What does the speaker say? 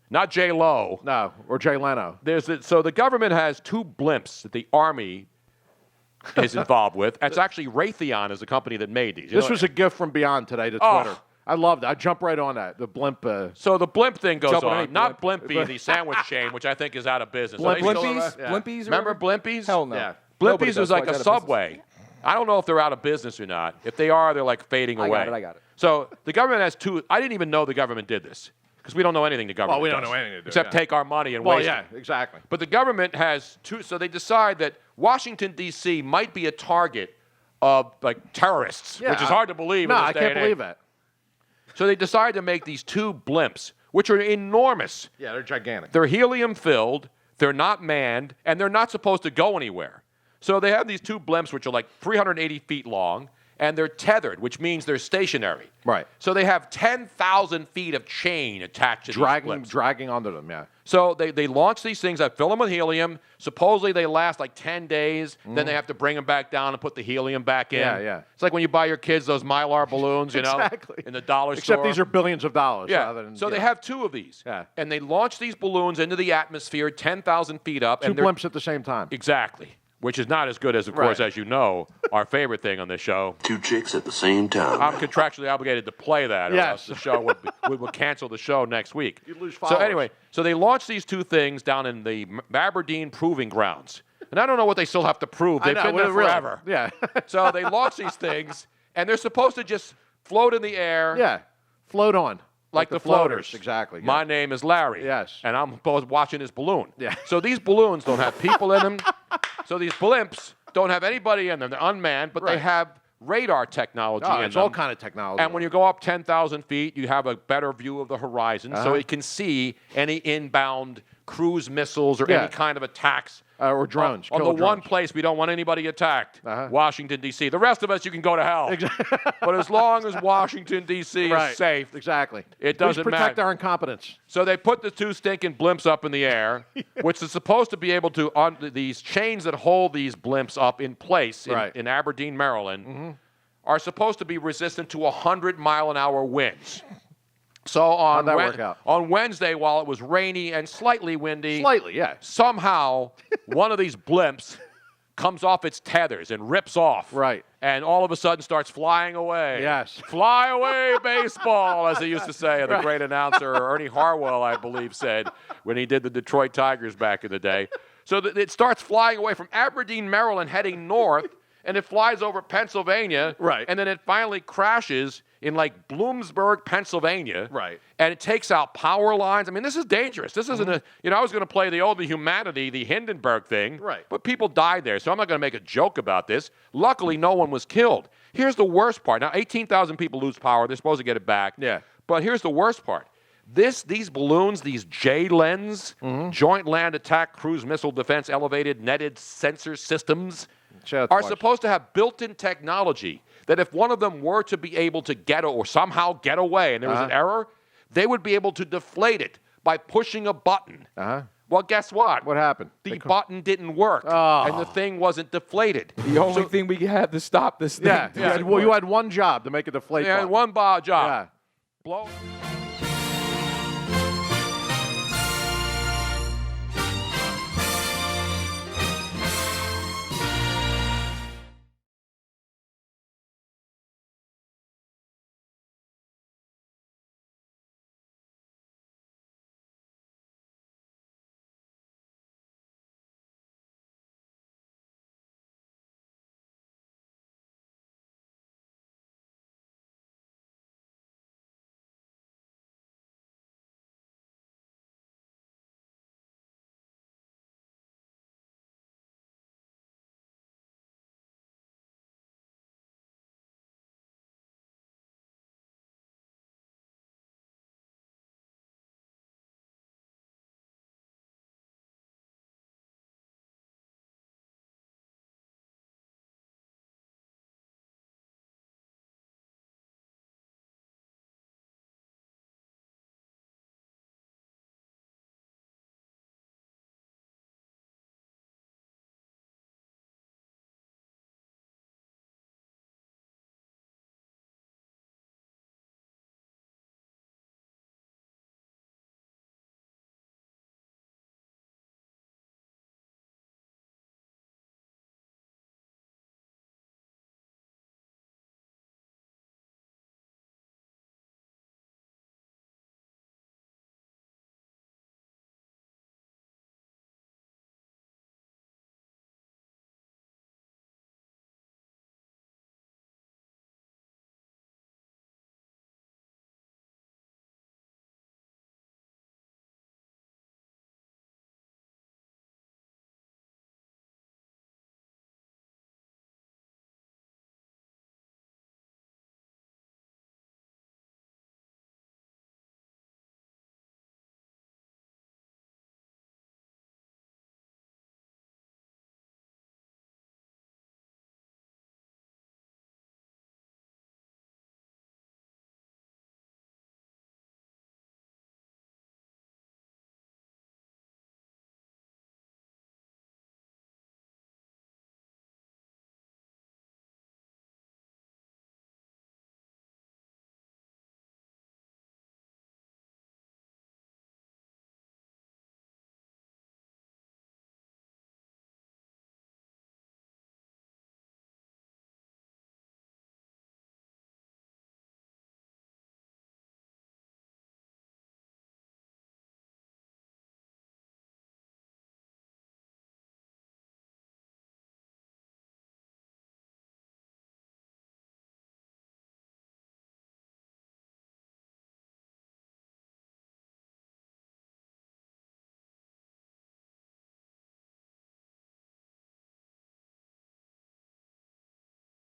not J. Lo. No, or Jay Leno. So the government has 2 blimps that the Army is involved with. It's actually Raytheon is the company that made these. This was a gift from Beyond today to Twitter. I loved it. I jumped right on that. The Blimp. So the Blimp thing goes on. Not Blimpie, the sandwich chain, which I think is out of business. Blimpies? Yeah. Blimpies? Remember Blimpies? Hell no. Yeah. Blimpies was like a Subway. I don't know if they're out of business or not. If they are, they're like fading away. I got it. So the government has 2. I didn't even know the government did this because we don't know anything the government we don't does, know anything to do, except take our money and Well, waste yeah, it. exactly. But the government has 2. So they decide that Washington, D.C. might be a target of like terrorists, which is hard to believe. No, in this I day can't and believe age. that. So they decide to make these 2 blimps, which are enormous. Yeah, they're gigantic. They're helium-filled, they're not manned, and they're not supposed to go anywhere. So they have these 2 blimps, which are like 380 feet long, and they're tethered, which means they're stationary. Right. So they have 10,000 feet of chain attached to these blimps. Dragging onto them, yeah. So they launch these things, that fill them with helium. Supposedly they last like 10 days. Then they have to bring them back down and put the helium back in. Yeah, yeah. It's like when you buy your kids those Mylar balloons, you know, in the dollar store. Except these are billions of dollars. Yeah. Rather than, So they have 2 of these. Yeah. And they launch these balloons into the atmosphere 10,000 feet up. 2 and they're blimps at the same time. Exactly. Which is not as good as, of course, as you know, our favorite thing on this show. 2 chicks at the same time. I'm contractually obligated to play that, or Yes. else the show would cancel the show next week. You'd lose So followers. anyway, so they launched these 2 things down in the Aberdeen Proving Grounds. And I don't know what they still have to prove. They've been there really. forever. Yeah. So they launch these things, and they're supposed to just float in the air. Yeah. Float on. Like the floaters. Exactly. My name is Larry. Yes. And I'm watching this balloon. Yeah. So these balloons don't have people in them. So these blimps don't have anybody in them. They're unmanned, but they have radar technology in it's them. all kind of technology. And when you go up 10,000 feet, you have a better view of the horizon, so it can see any inbound cruise missiles or any kind of attacks. Or drones. On the one place we don't want anybody attacked, Washington, D.C. The rest of us, you can go to hell. But as long as Washington, D.C. is safe, exactly. It doesn't Please protect matter. our incompetence. So they put the 2 stinking blimps up in the air, which is supposed to be able to, on these chains that hold these blimps up in place in Aberdeen, Maryland, are supposed to be resistant to 100-mile-an-hour winds. So on Wednesday, while it was rainy and slightly windy, somehow one of these blimps comes off its tethers and rips off. Right. And all of a sudden starts flying away. Yes. Fly away, baseball, as they used to say. The great announcer, Ernie Harwell, I believe, said when he did the Detroit Tigers back in the day. So it starts flying away from Aberdeen, Maryland, heading north, and it flies over Pennsylvania. Right. And then it finally crashes in like Bloomsburg, Pennsylvania. Right. And it takes out power lines. I mean, this is dangerous. This isn't I was going to play the Humanity, the Hindenburg thing. Right. But people died there, so I'm not going to make a joke about this. Luckily, no one was killed. Here's the worst part. Now, 18,000 people lose power. They're supposed to get it back. Yeah. But here's the worst part. These balloons, these J-LENS, Joint Land Attack Cruise Missile Defense Elevated Netted Sensor Systems, are supposed to have built-in technology that if one of them were to be able to somehow get away and there was an error, they would be able to deflate it by pushing a button. Well, guess what? What happened? The button didn't work, and the thing wasn't deflated. The only thing we had to stop this thing. You had one job to make it deflate. Yeah, one job. Yeah. Blow.